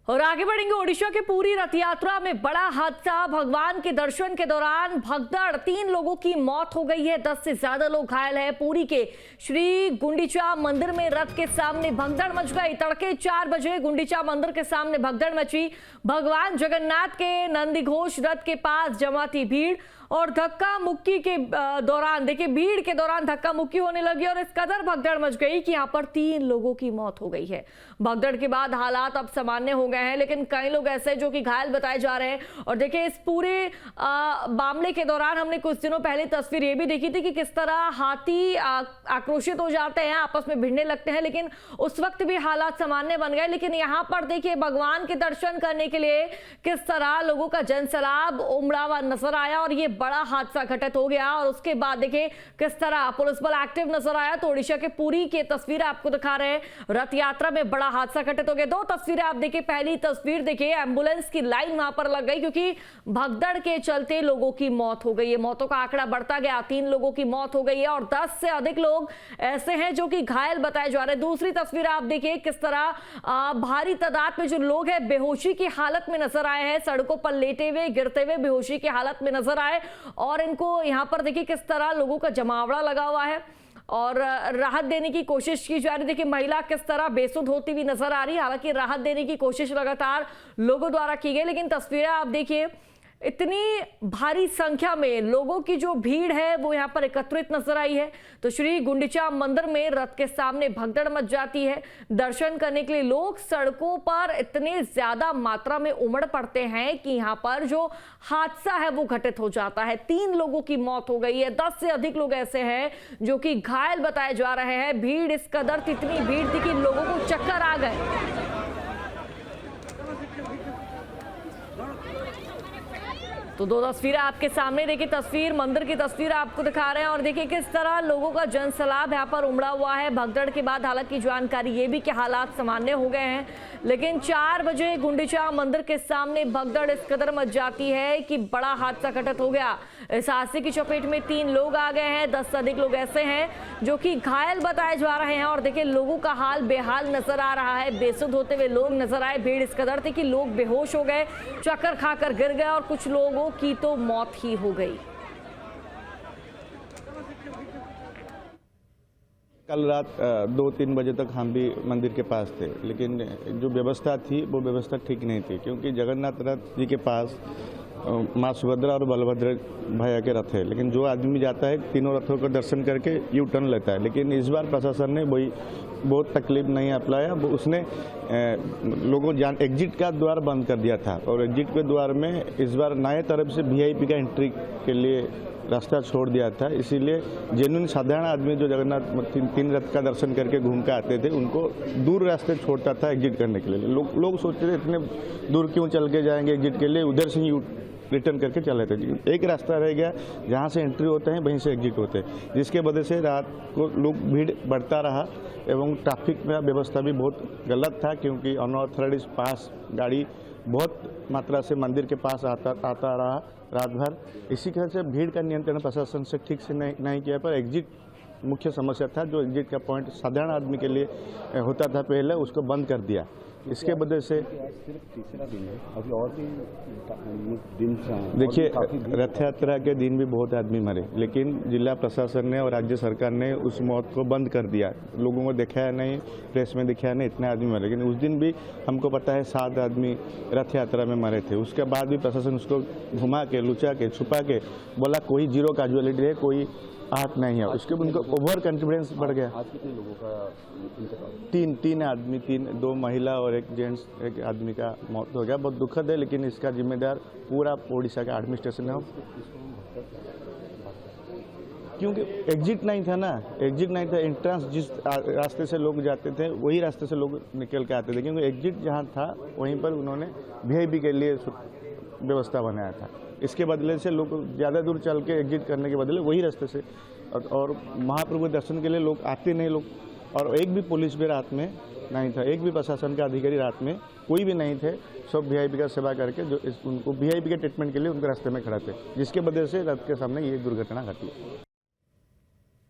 और आगे बढ़ेंगे। ओडिशा के पूरी रथ यात्रा में बड़ा हादसा। भगवान के दर्शन के दौरान भगदड़, 3 लोगों की मौत हो गई है, 10 से ज्यादा लोग घायल हैं। पूरी के श्री गुंडीचा मंदिर में रथ के सामने भगदड़ मच गई। तड़के 4 बजे गुंडीचा मंदिर के सामने भगदड़ मची। भगवान जगन्नाथ के नंदीघोष रथ के पास जमा थी भीड़ और धक्का मुक्की के दौरान देखिए भीड़ के दौरान धक्का मुक्की होने लगी और इस कदर भगदड़ मच गई कि यहां पर 3 लोगों की मौत हो गई है। भगदड़ के बाद हालात अब सामान्य हो गए हैं, लेकिन कई लोग ऐसे जो कि घायल बताए जा रहे हैं। और देखिए इस पूरे मामले के दौरान हमने कुछ दिनों पहले तस्वीर ये भी देखी थी कि किस तरह हाथी आक्रोशित हो जाते हैं, आपस में भिड़ने लगते हैं, लेकिन उस वक्त भी हालात सामान्य बन गए। लेकिन यहाँ पर देखिए भगवान के दर्शन करने के लिए किस तरह लोगों का जनसैलाब उमड़ा हुआ नजर आया और ये बड़ा हादसा घटित हो गया। और उसके बाद देखिए किस तरह पुलिस बल एक्टिव नजर आया। तो ओडिशा के पूरी की तस्वीर आपको दिखा रहे हैं। रथ यात्रा में बड़ा हादसा घटित हो गया। 2 तस्वीरें आप देखिए। पहली तस्वीर देखिए, एम्बुलेंस की लाइन वहां पर लग गई क्योंकि भगदड़ के चलते लोगों की मौत हो गई है। मौतों का आंकड़ा बढ़ता गया, 3 लोगों की मौत हो गई है और 10 से अधिक लोग ऐसे हैं जो कि घायल बताए जा रहे हैं। दूसरी तस्वीर आप देखिए किस तरह भारी तादाद में जो लोग हैं बेहोशी की हालत में नजर आए हैं, सड़कों पर लेटे हुए गिरते हुए बेहोशी की हालत में नजर आए और इनको यहां पर देखिए किस तरह लोगों का जमावड़ा लगा हुआ है और राहत देने की कोशिश की जा रही। देखिए महिला किस तरह बेसुध होती हुई नजर आ रही है। हालांकि राहत देने की कोशिश लगातार लोगों द्वारा की गई, लेकिन तस्वीरें आप देखिए इतनी भारी संख्या में लोगों की जो भीड़ है वो यहाँ पर एकत्रित नजर आई है। तो श्री गुंडीचा मंदिर में रथ के सामने भगदड़ मच जाती है। दर्शन करने के लिए लोग सड़कों पर इतने ज्यादा मात्रा में उमड़ पड़ते हैं कि यहाँ पर जो हादसा है वो घटित हो जाता है। 3 लोगों की मौत हो गई है, 10 से अधिक लोग ऐसे हैं जो कि घायल बताए जा रहे हैं। भीड़ इस कदर इतनी भीड़ थी कि लोगों को चक्कर आ गए। तो 2 तस्वीरें आपके सामने देखिए। तस्वीर मंदिर की तस्वीर आपको दिखा रहे हैं और देखिए किस तरह लोगों का जनसैलाब यहाँ पर उमड़ा हुआ है। भगदड़ के बाद हालांकि जानकारी ये भी कि हालात सामान्य हो गए हैं, लेकिन 4 बजे गुंडीचा मंदिर के सामने भगदड़ इस कदर मच जाती है कि बड़ा हादसा घटित हो गया। इस हादसे की चपेट में 3 लोग आ गए हैं, 10 से अधिक लोग ऐसे हैं जो कि घायल बताए जा रहे हैं और देखिए लोगों का हाल बेहाल नजर आ रहा है। बेसुध होते हुए लोग नजर आए। भीड़ इस कदर थी कि लोग बेहोश हो गए, चक्कर खाकर गिर गए और कुछ लोगों की तो मौत ही हो गई। कल रात 2-3 बजे तक हम भी मंदिर के पास थे, लेकिन जो व्यवस्था थी वो व्यवस्था ठीक नहीं थी क्योंकि जगन्नाथ रथ जी के पास माँ सुभद्रा और बलभद्र भैया के रथ है, लेकिन जो आदमी जाता है तीनों रथों का दर्शन करके यू टर्न लेता है। लेकिन इस बार प्रशासन ने वही बहुत तकलीफ नहीं अपनाया। उसने लोगों एग्जिट का द्वार बंद कर दिया था और एग्जिट के द्वार में इस बार नए तरफ से वीआईपी का एंट्री के लिए रास्ता छोड़ दिया था। इसीलिए जेन्युइन साधारण आदमी जो जगन्नाथ 3 रथ का दर्शन करके घूम के आते थे उनको दूर रास्ते छोड़ता था एग्जिट करने के लिए। लोग सोचते थे इतने दूर क्यों चल के जाएंगे एग्जिट के लिए, उधर से ही रिटर्न करके चले थे। एक रास्ता रह गया जहाँ से एंट्री होते हैं वहीं से एग्जिट होते हैं, जिसके वजह से रात को लोग भीड़ बढ़ता रहा एवं ट्रैफिक में व्यवस्था भी बहुत गलत था क्योंकि अनऑथराइज्ड पास गाड़ी बहुत मात्रा से मंदिर के पास आता रहा रात भर। इसी तरह से भीड़ का नियंत्रण प्रशासन से ठीक से नहीं किया, पर एग्जिट मुख्य समस्या था। जो एग्जिट का पॉइंट साधारण आदमी के लिए होता था पहले, उसको बंद कर दिया। इसके वजह से सिर्फ तीसरा दिन है, अभी और भी दिन देखिए रथ यात्रा के दिन भी बहुत आदमी मरे, लेकिन जिला प्रशासन ने और राज्य सरकार ने उस मौत को बंद कर दिया। लोगों को दिखाया नहीं, प्रेस में दिखाया नहीं इतने आदमी मरे, लेकिन उस दिन भी हमको पता है 7 आदमी रथ यात्रा में मरे थे। उसके बाद भी प्रशासन उसको घुमा के लुचा के छुपा के बोला कोई 0 कैजुअलिटी है, कोई आहत नहीं है। उसके बाद उनको ओवर कॉन्फिडेंस बढ़ गया। आज कितने लोगों का इंतकाल? 3 आदमी, 2 महिला और 1 जेंट्स, 1 आदमी का मौत हो गया। बहुत दुखद है, लेकिन इसका जिम्मेदार पूरा ओडिशा का एडमिनिस्ट्रेशन है क्योंकि एग्जिट नहीं था ना, एग्जिट नहीं था। एंट्रेंस जिस रास्ते से लोग जाते थे वही रास्ते से लोग निकल के आते थे, क्योंकि एग्जिट जहाँ था वहीं पर उन्होंने वीआईपी के लिए व्यवस्था बनाया था। इसके बदले से लोग ज़्यादा दूर चल के एग्जिट करने के बदले वही रास्ते से और महाप्रभु दर्शन के लिए लोग आते नहीं लोग। और एक भी पुलिस भी रात में नहीं था, एक भी प्रशासन का अधिकारी रात में कोई भी नहीं थे। सब वीआईपी का सेवा करके जो उनको वीआईपी के ट्रीटमेंट के लिए उनके रास्ते में खड़े थे, जिसके वजह से रथ के सामने ये दुर्घटना घटी।